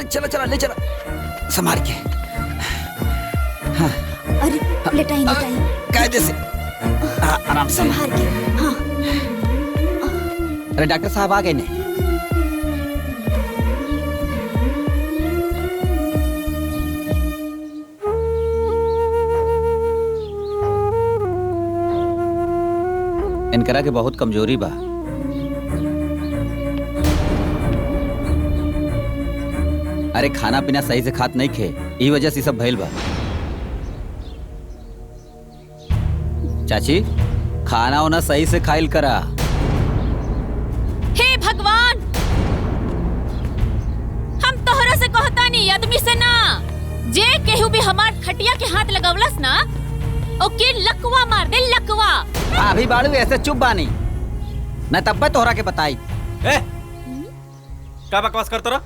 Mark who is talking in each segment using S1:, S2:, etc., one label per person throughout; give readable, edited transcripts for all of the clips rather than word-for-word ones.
S1: अरे चला चला ले चला, संभाल के। हाँ।
S2: अरे लेटाई लेटाई,
S1: कायदे से, आराम से
S2: संभाल के। हाँ।
S1: अरे डॉक्टर साहब आ गए ने। इनकरा के बहुत कमजोरी बा। अरे खाना पीना सही से खात नहीं खे, ई वजह से सब भइल बा। चाची खाना वाना सही से खाइल करा।
S3: हे भगवान, हम तोहरा से कहतानी आदमी से ना, जे केहू भी हमार खटिया के हाथ लगवलस ना, ओके लकवा मार दे, लकवा।
S1: अभी बाड़ू ऐसे चुप बानी न, तब तोहरा के बताई।
S4: का बकवास करत रह?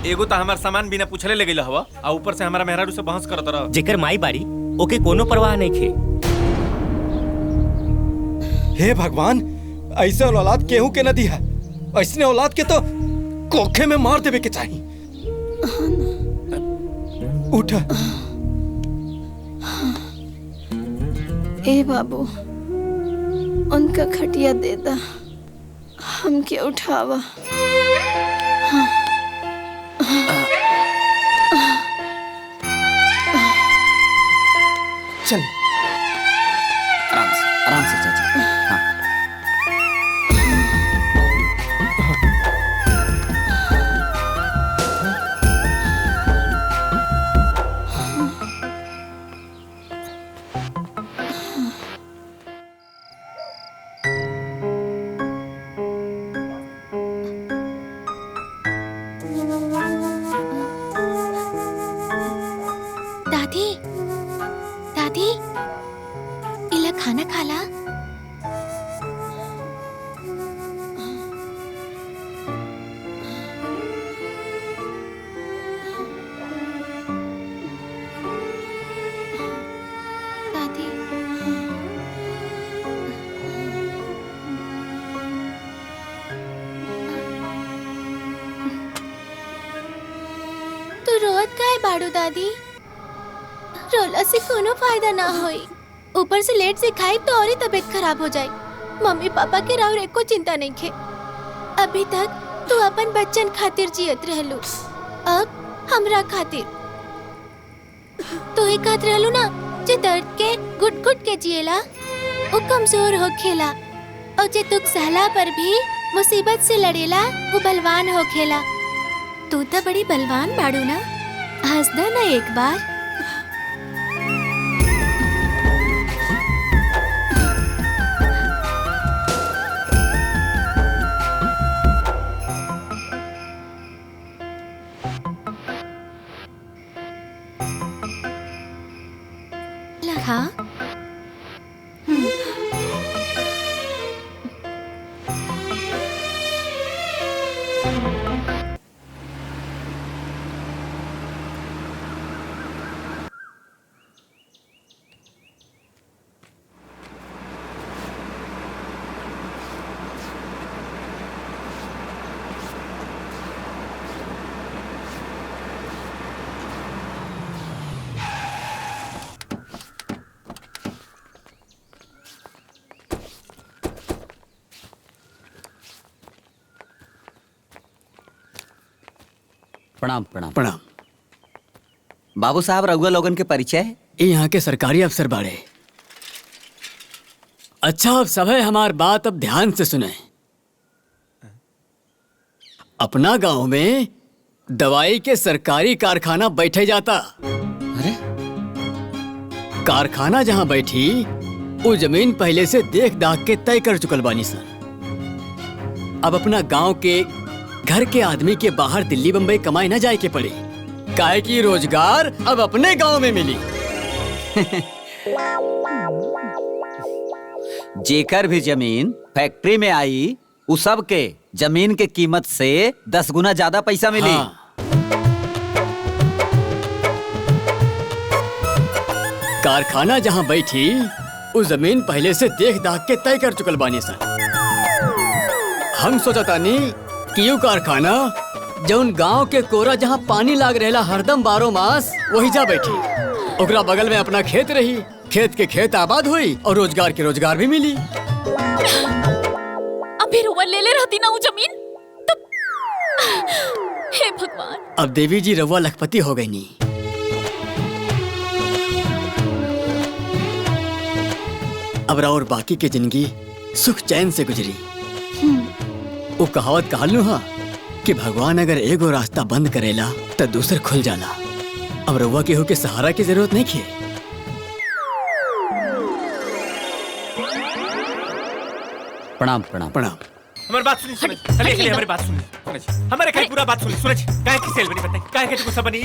S4: एगो तो हमार सामान बिना पूछले ले गइल हवा, आ ऊपर से हमारा मेहरारू से बहस करत रह।
S5: जेकर माई बाड़ी ओके कोनो परवाह नहीं खे।
S6: हे भगवान, ऐसे औलाद केहू के न दिया। ऐसने औलाद के तो कोखे में मार देवे के चाहिए। उठ।
S2: ए बाबू, उनका खटिया दे दा, हमके उठावा।
S6: चल
S1: आराम से चाची। हाँ।
S2: दादी, दादी, इला खाना खाला। दादी, तू रोत काहे बाड़ू दादी? रोला से कोनो फायदा ना होई, ऊपर से लेट से खाई तो और ही तबीयत खराब हो जाए। मम्मी पापा के राव एको चिंता नहीं खे। अभी तक तू अपन बच्चन खातिर जियत रहलू, अब हमरा खातिर। तू ही कहत रहलू ना, जे दर्द के घुट घुट के जिएला वो कमजोर हो खेला, और जे दुख सहला पर भी मुसीबत से लड़ेला वो बलवान हो खेला। तू तो बड़ी बलवान बाड़ू ना, हंसदा ना एक बार। हाँ?
S1: प्रणाम प्रणाम
S7: प्रणाम।
S1: बाबू साहब, रघुआ लोगन के परिचय?
S7: ये यहाँ के सरकारी अफसर बाड़े। अच्छा, अब सब है हमार बात अब ध्यान से सुने। अपना गांव में दवाई के सरकारी कारखाना बैठे जाता।
S1: अरे
S7: कारखाना जहाँ बैठी वो जमीन पहले से देख दाख के तय कर चुकल बानी सर। अब अपना गांव के घर के आदमी के बाहर दिल्ली बम्बई कमाई न जाए के पड़े, काहे कि रोजगार अब अपने गांव में मिली।
S1: जेकर भी जमीन फैक्ट्री में आई, उस सब के जमीन के कीमत से 10 गुना ज्यादा पैसा मिली।
S7: हाँ। कारखाना जहाँ बैठी उस जमीन पहले से देख दाख के तय कर चुकल बानी सर। हम सोचतानी कि यू कारखाना जौन गांव के कोरा जहाँ पानी लाग रहेला हरदम 12 मास वही जा बैठी। ओकरा बगल में अपना खेत रही, खेत के खेत आबाद हुई और रोजगार के रोजगार भी मिली।
S3: अब फिर वो ले ले रहती ना वो जमीन तो। हे भगवान।
S7: अब देवी जी रउआ लखपति हो गई नी। अब और बाकी के जिंदगी सुख चैन से गुजरी। वो कहावत कहलू हा कि भगवान अगर एगो रास्ता बंद करेला तो दूसर खुल जाला। अब रउआ केहू के सहारा की जरूरत नहीं है।
S1: प्रणाम प्रणाम
S7: प्रणाम।
S4: हमारी बात सुनी सुने चलिए हमारी बात सुनी हमारे कहीं पूरा बात सुनी सुने काहे की सेल बनी बताई काहे के गुस्सा बनी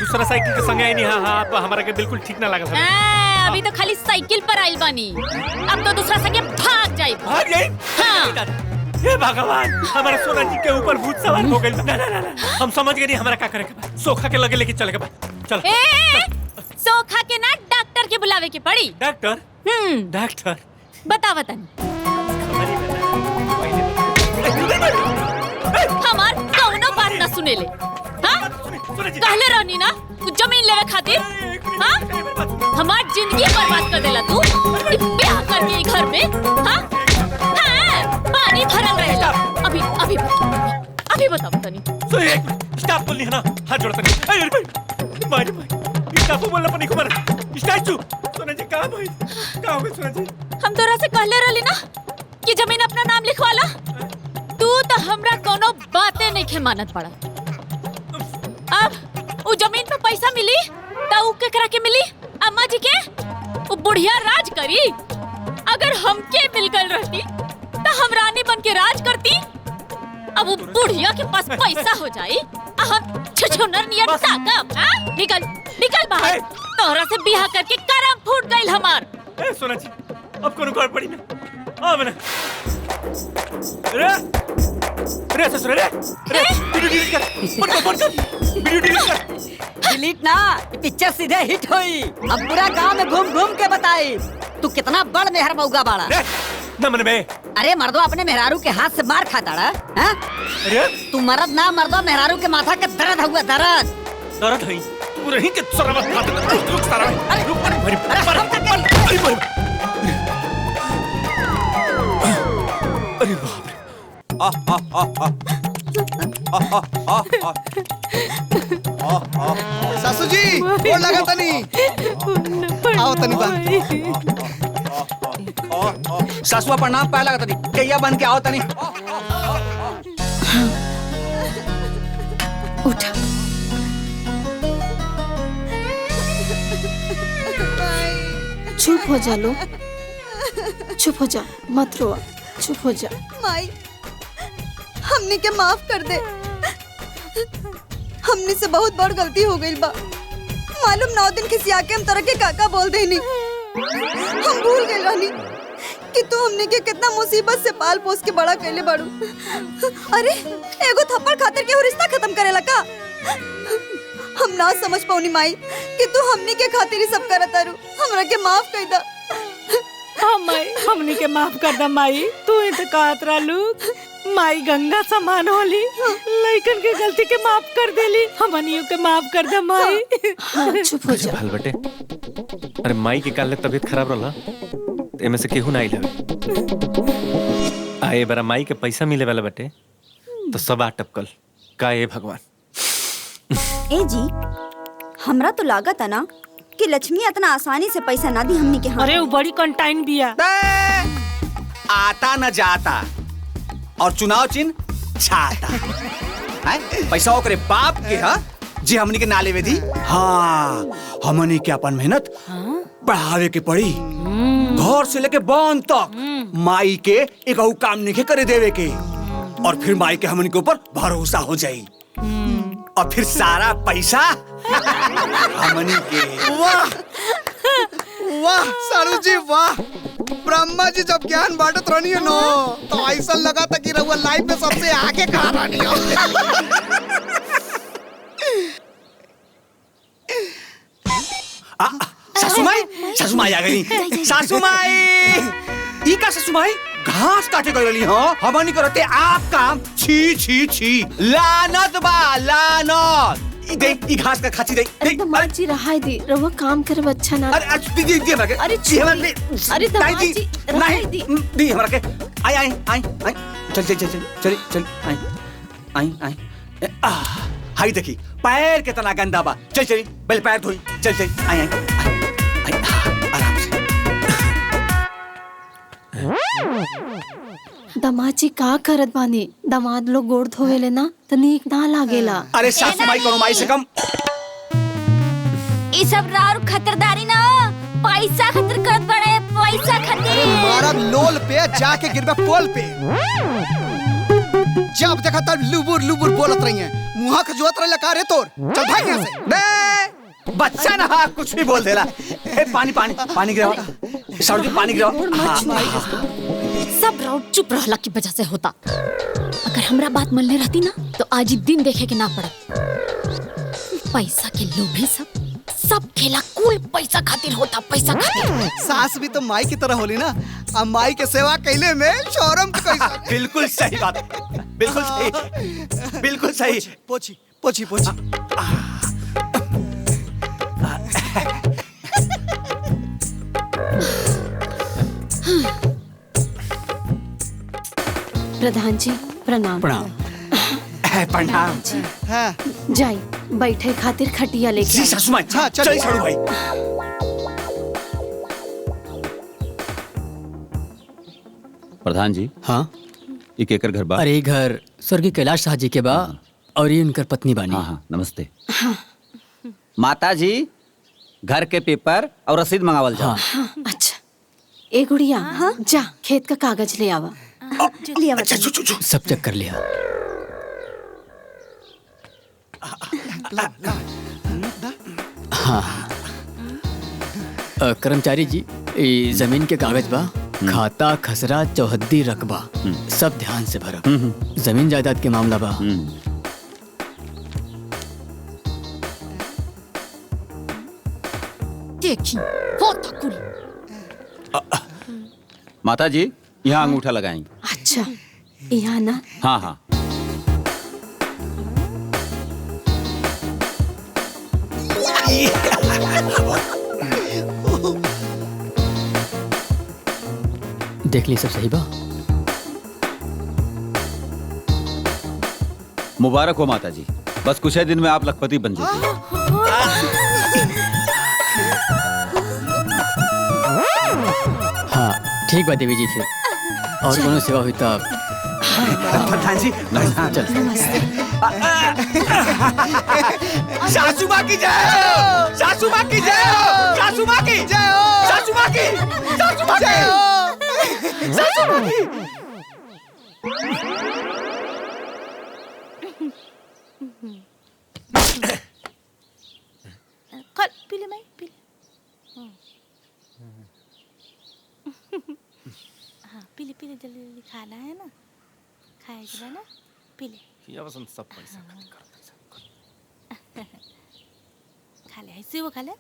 S4: दूसरा साइकिल के संग आई नहीं। हां आप हमारा के बिल्कुल ठीक ना लगा सर।
S3: अभी तो खाली साइकिल पर आइल बानी, अब तो दूसरा संगे भाग जाई।
S4: भाग जाई?
S3: हाँ।
S4: हे भगवान हमारा सोना जी के ऊपर भूत सवार हो गई। ना ना ना हम समझ गए नहीं हमारा क्या करे के सोखा के लगे लेके चले के चल।
S3: सोखा के ना डॉक्टर के बुलावे के पड़ी।
S4: डॉक्टर? डॉक्टर
S3: बता बतानी हमार कौनो बात ना सुने ले। हाँ? कहले रहनी ना जमीन लेवे खातिर। हाँ? हमार जिंदगी बर्बाद कर देला तू ब्याह करके ई घर में। हाँ? हाँ? पानी भरल रहेला। अभी बता बतानी।
S4: स्टॉप बोलनी है ना हाथ जोड़ता नहीं। अरे भाई मारी भाई स्टॉप बोलना पनी कुमार स्टैचू सोना जी कहाँ भाई कहाँ हो सोना जी?
S3: हम तोरा से कहले रहली ना कि जमीन अपना नाम लिखवा ला। तू तो हमरा कोनो बातें नहीं खे मानत पड़ा। अब वो जमीन पे पैसा मिली तो उ केकरा के मिली? अम्मा जी के? वो बुढ़िया राज करी। अगर हमके मिल गल रहती तो हम रानी बन के राज करती। अब वो बुढ़िया के पास पैसा हो जाई हम छुछुनर नियन ताकब। हाँ? निकल बाहर। तोहरा से बियाह करके करम फूट गइल हमार।
S4: सोना जी अब कोनो गड़ पड़ी ना आ मैंने रे ससुर रे वीडियो डिलीट कर वीडियो डिलीट कर।
S1: डिलीट ना पिक्चर सीधे हिट हुई। अब पूरा गांव में घूम घूम के बताई तू कितना बड़ मेहर मौगा बाड़ा।
S4: नमन में
S1: अरे मर्दो अपने मेहरारू के हाथ से मार खाता रहा।
S4: अरे
S1: तू मर्द ना मर्दो मेहरारू के माथा के दर्द हुआ दर्द
S4: है तू रही के सरवत खाते रुक सारा अरे रुक अरे बाप रे
S8: सासू जी गोड़ लगा तनी आओ तनी बा
S1: सासुआ प्रणाम पाए लगा तनी कैया बन के आओ तनी।
S2: उठा चुप हो जा लो, चुप हो जा मत रो, चुप हो जा।
S9: माई हमने के माफ कर दे। हमने से बहुत बड़ गलती हो गई बा। मालूम 9 दिन खिसिया के हम तरह के काका बोल देनी। हम भूल गए रानी कि तू हमने के कितना मुसीबत से पाल पोस के बड़ा कैले बाड़ू। अरे एगो थप्पड़ खातिर के रिश्ता खत्म करेला का? हम ना समझ पाऊनी माई कि तू हमने के खातिर ही सब करत तारू। हमरा के माफ कर दा।
S10: हाँ माई हमने के माफ कर दा माई। तू ही तो कहत रहलू माई गंगा समान होली लइकन के गलती के माफ कर देली। हमनियों के माफ कर दे माई।
S2: हाँ, चुप हो जा।
S4: भाल बेटे अरे माई के काल तबीयत खराब रहला एमे से केहू ना आइल हवे। आए बरा माई के पैसा मिले वाला बेटे तो सब टपकल का ए भगवान।
S9: ए जी हमरा तो लागत है ना कि लक्ष्मी इतना आसानी से पैसा ना दी हमनी के हाथ।
S10: अरे वो बड़ी कंटाइन बिया।
S8: आता न जाता और चुनाव चिन्ह छाता। पैसा ओकरे बाप के हा जी हमनी के नाले में दी। हाँ हमनी के अपन मेहनत बढ़ावे के पड़ी। घर से लेके बान तक माई के एक काम नहीं करे देवे के और फिर माई के हमनी के ऊपर भरोसा हो जाई और फिर सारा पैसा हमनी के।
S11: वाह वाह सारू जी वाह। ब्रह्मा जी जब ज्ञान बांटत रहनी है नो तो ऐसा लगा था कि रहुआ लाइफ में सबसे आगे खा रहनी
S8: सासू माई आ गई। सासू माई ई का सासू माई घास काटे गई रही हो हमनी करते आप काम छी छी छी लानत बा लानत ई देख ई घास का खाची दे
S2: दमाद जी रहाई दी रवा काम करे अच्छा ना
S8: अरे दी हमरा के
S2: अरे अरे दमाद जी रहाई दी
S8: दी हमरा के आई आई आई आई चल चल चल चल चल आई आई आई हाय देखी पैर कितना गंदा बा चल चल पहले पैर धोई चल चल आई आई आराम से
S2: दमाद जी का करत बानी दमाद लोग गोड़ धोवेले ना त नीक ना लागेला
S8: अरे सासू माई करो माई से कम
S3: ई सब रार खतरदारी ना पैसा खतर करत बड़े पैसा खातिर
S11: मारा लोल पे जाके गिरबे पोल पे जब देखा तब लुबुर लुबुर बोलत रही है मुहा खजुआत रहे लगा रे तोर चल भाग यहाँ से
S8: बे बच्चा ना हाँ कुछ भी बोल देला ए पानी पानी पानी गिराओ साउंड पानी गिराओ
S3: सब राउट चुप रहला की वजह से होता अगर हमरा बात मनले रहती ना तो आज ही दिन देखे के ना पड़त पैसा के लोभी सब खेला कुल पैसा खातिर होता पैसा खातिर
S11: सास भी तो माई की तरह होली ना अब माई के सेवा कैले में शौरम के कैसा
S8: बिल्कुल सही बात बिल्कुल सही बिल्कुल सही
S11: पोछी पोछी पोछी
S2: प्रधान जी प्रणाम
S7: प्रणाम
S8: प्रणाम
S11: हाँ
S2: जाई बैठे खातिर खटिया लेके
S8: जी सासू माई
S11: हाँ, चल।
S8: चल छोड़ू भाई
S1: प्रधान जी
S7: हाँ
S1: ये केकर घर बा?
S7: अरे घर स्वर्गीय कैलाश शाह जी के बा और ये उनकर पत्नी बानी।
S1: हाँ हाँ नमस्ते। माता जी घर के पेपर और रसीद मंगावल जाओ।
S2: अच्छा ए गुड़िया जा खेत का कागज ले आवा
S8: अच्छा
S7: सब चेक कर लिया। हाँ कर्मचारी जी ये जमीन के कागज बा खाता खसरा चौहद्दी रकबा सब ध्यान से भरब। जमीन जायदाद के मामला बा
S3: देखी होता कुल
S1: माता जी यहाँ अंगूठा लगाएं।
S2: अच्छा यहाँ ना
S1: हाँ हाँ
S7: देख ली सब सही बा।
S1: मुबारक हो माता जी बस कुछ ही दिन में आप लखपति बन जाएंगे।
S7: हाँ ठीक बा देवी जी फिर और कोनो सेवा हुई तो
S8: प्रधान जी
S7: चल
S8: सासू माँ की जय हो सासू माँ की जय हो सासू माँ की जय हो सासू माँ की सासू माँ की सासू माँ की
S10: कल पीले मैं पीले हाँ पीले पीले जल्दी जल्दी खाना है ना खाएगा ना पीले
S4: ये बस सब पैसा
S10: खा ले ऐसे वो खा ले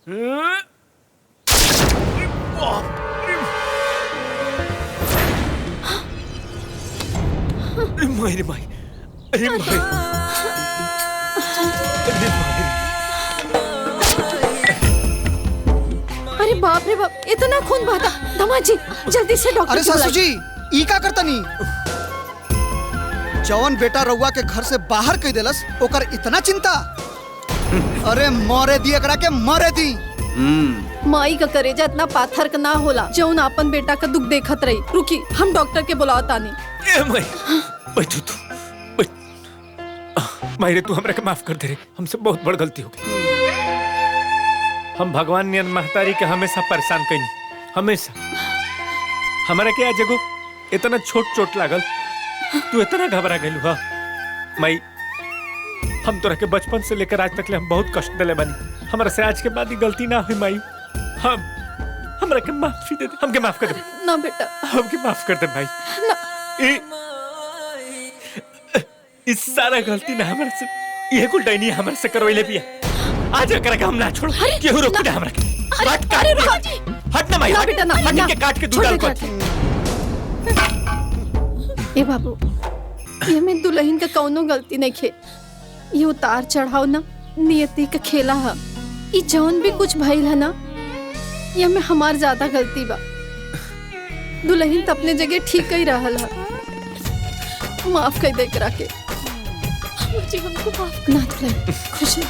S4: माई माई अरे माई
S2: अरे बाप रे बाप इतना खून बहता दमाद जी जल्दी से डॉक्टर
S11: अरे सासू जी ई का करता नहीं जवन बेटा रउआ के घर से बाहर कह देलस ओकर इतना चिंता अरे मरे दी एकरा के मरे दी
S9: माई का करेजा इतना पाथर का ना होला जौन अपन बेटा का दुख देखत रही रुकी हम डॉक्टर के बुलावता नहीं
S4: ए माई बैठ तू मायरे तू हमरा के माफ कर दे रे हमसे बहुत बड़ गलती हो गई हम भगवान ने महतारी के हमेशा परेशान कई हमेशा हमारा के आज एगो इतना छोट चोट लागल तू इतना घबरा गइल हुआ माई हम तोरा के बचपन से लेकर आज तक ले हम बहुत कष्ट दिले बानी हमरा से आज के बाद ही गलती ना हुई माई हम हमरा के माफी दे दे हमके माफ कर दे
S9: ना बेटा
S4: हमके माफ कर दे भाई इस सारा गलती ना हमरा से ये कुल डैनी हमरा से करवैले पिया आज अगर हम ना छोड़ केहू रोक दे हमरा के काट काट हट ना भाई
S9: ना बेटा ना
S4: हट के काट के दूध डाल कर
S9: ए बाबू, ये में दुल्हन का कौनो गलती नहीं खे। ये उतार चढ़ाव ना नियति का खेला है। ये जौन भी कुछ भइल है ना, ये में हमार ज्यादा गलती बा। दुल्हन तो अपने जगह ठीक ही रहल है। माफ कर दे करा के।
S3: जी हमको माफ
S9: ना दुल्हन, खुश रह।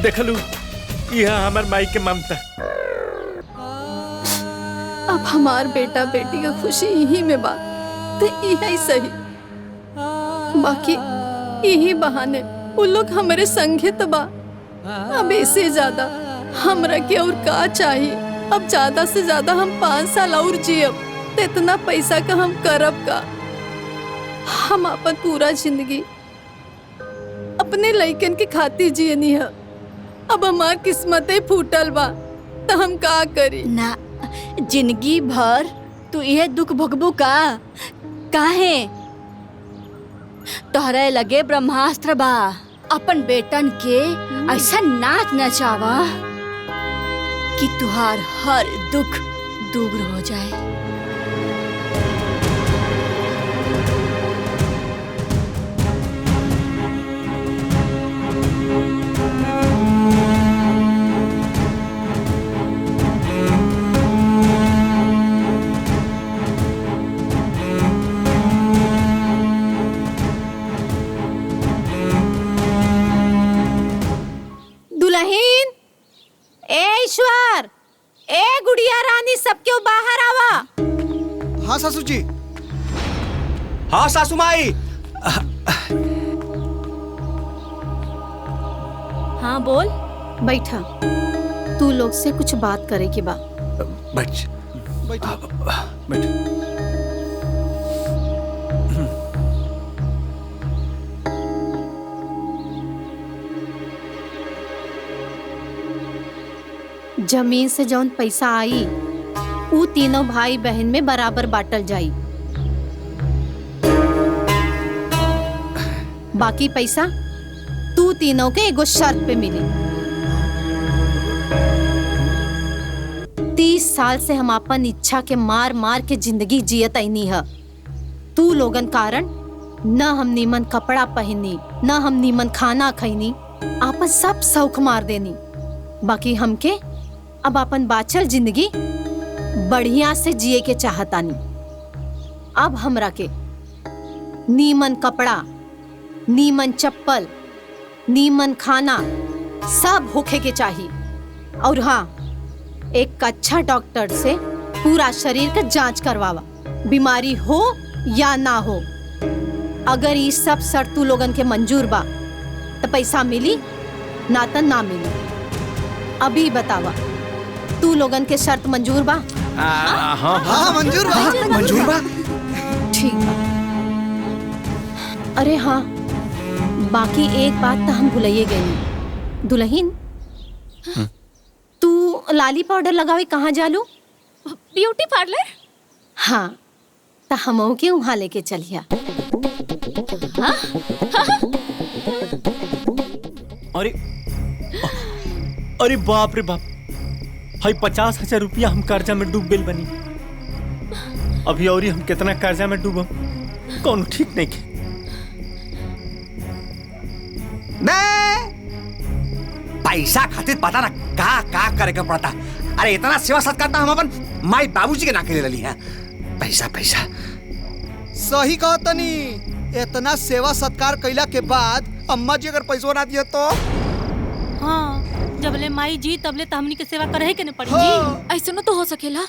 S4: देखलू यह हमार माई के ममता।
S9: अब हमार बेटा बेटी का खुशी यही में बा, तो यही सही। बाकी यही बहाने वो लोग हमारे संगे तो बा। अब इससे ज्यादा हमरा के और का चाहिए। अब ज्यादा से ज्यादा हम 5 साल और जियब, तो इतना पैसा का हम करब का। हम अपन पूरा जिंदगी अपने लइकन के खातिर जियनी है। अब हमार किस्मत ही फूटल बा, तो हम का करी।
S12: ना जिंदगी भर तू यह दुख भोगबू का? काहे? तोहरे लगे ब्रह्मास्त्र बा। अपन बेटन के ऐसा नाच नचावा कि तुहार हर दुख दूर हो जाए।
S9: दुल्हन, ए ईश्वर, ए गुड़िया रानी, सब क्यों बाहर आवा।
S11: हाँ सासू जी।
S8: हाँ सासू माई।
S3: हाँ बोल।
S9: बैठा, तू लोग से कुछ बात करे की बा।
S8: बैठ बैठ।
S9: जमीन से जौन पैसा आई, ऊ तीनों भाई बहन में बराबर बांटल जाई। बाकी पैसा तू तीनों के एगो शर्त पे मिली। 30 साल से हम अपन इच्छा के मार मार के जिंदगी जियत आईनी है। तू लोगन कारण न हम नीमन कपड़ा पहनी, न हम नीमन खाना खैनी, आपन सब शौक मार देनी। बाकी हमके अब अपन बाचल जिंदगी बढ़िया से जिए के चाहतानी। अब हमरा के नीमन कपड़ा, नीमन चप्पल, नीमन खाना सब होखे के चाहिए। और हाँ, एक अच्छा डॉक्टर से पूरा शरीर का जांच करवावा, बीमारी हो या ना हो। अगर ये सब शर्त तू लोगन के मंजूर बा तो पैसा मिली, ना तो ना मिली। अभी बतावा, तू लोगन के शर्त मंजूर बा?
S11: हाँ मंजूर बा। मंजूर बा।
S9: ठीक बा। अरे हाँ, बाकी एक बात तो हम भुलाइए गई। दुल्हन, तू लाली पाउडर लगावे कहाँ जालू?
S3: Beauty parlour.
S9: हाँ, तो हमों के वहाँ लेके चलिया।
S3: हाँ?
S5: अरे अरे बाप रे बाप, भाई 50,000 रुपया हम कर्जा में डूब गए बनी। अभी और हम कितना कर्जा में डूबम कौन ठीक नहीं के।
S8: पैसा खातिर पता ना का करे के पड़ता। अरे इतना सेवा सत्कार हम अपन माई बाबूजी के नाके ले रही है। पैसा पैसा
S11: सही कहा तनी। इतना सेवा सत्कार कैला के बाद अम्मा जी अगर पैसा ना दिए तो?
S3: हाँ, जबले माई जी तबले तो हमनी के सेवा करे के न पड़ी।
S11: हाँ।
S3: ऐसा न तो हो सकेला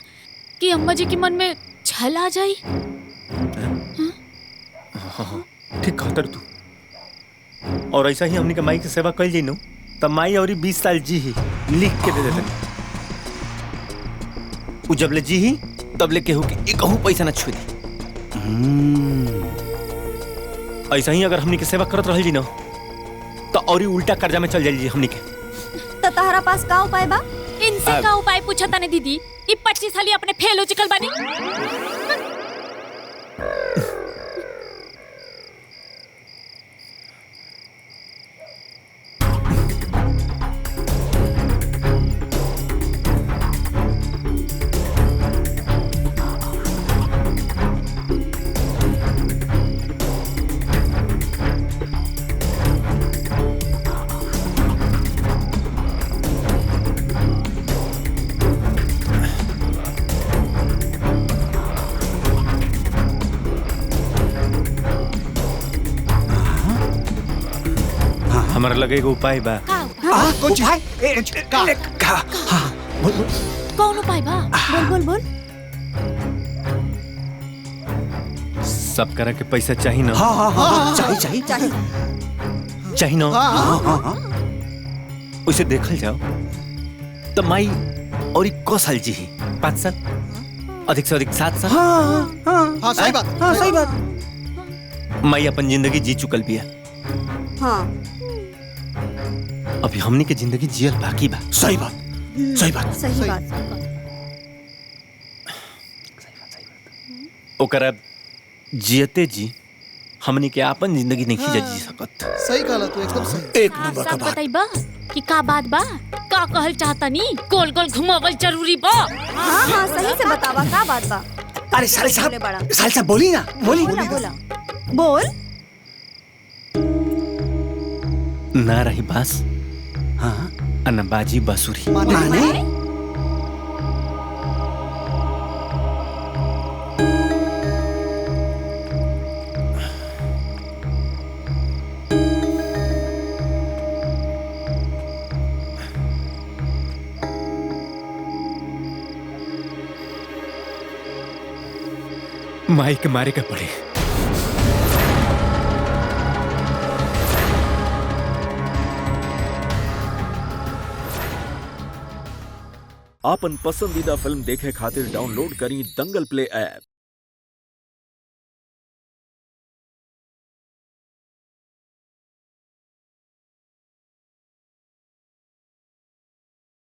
S3: कि अम्मा जी के मन में छल आ जाई।
S5: ठीक कहतर तू। और ऐसा ही हमनी के माई की सेवा कल जाई नो, तब माई और 20 साल जी ही लिख के दे देते। उ जबले जी ही तबले केहू के एकहू पैसा न छुई दी। ऐसा ही अगर हमनी के सेवा करत रहल जी ना, तो और उल्टा कर्जा में चल जाइए हमनी के।
S12: तो तहरा पास का उपाय बा?
S3: इनसे का उपाय पूछा ताने दीदी। ई 25 साली अपने फेल हो चुकल बानी।
S4: हमारा लगे एगो उपाय बा।
S11: कौन चीज
S3: कौन उपाय बा?
S9: बोल बोल बोल।
S4: सब करा के पैसा चाहिए ना।
S8: चाहिए
S4: चाहिए ना। उसे देखल जाओ तो माई और 1 साल जी 5 साल अधिक से अधिक 7 साल।
S11: हाँ सही बात।
S4: माई अपन जिंदगी जी चुकल बिया।
S9: हाँ
S4: अभी हमनी के जिंदगी जियल बाकी बा।
S8: सही बात।
S9: सही बात।
S4: ओकरा जियते जी हमनी के अपन जिंदगी नहीं खींचा जी सकत।
S11: सही कहला तू, एकदम सही।
S8: एक नंबर का
S3: सब
S8: बात।
S3: बताइबा कि का बात बा? का कहल चाहता नी? गोल गोल घुमावल जरूरी बा।
S9: हाँ हाँ सही से बतावा का बात बा।
S8: अरे साले साहब बोली ना।
S9: बोला बोल।
S4: ना रही बास ना बाजी बांसुरी।
S8: माने
S4: माई के मारे का पड़े।
S13: आपन पसंदीदा फिल्म देखे खातिर डाउनलोड करी दंगल प्ले ऐप।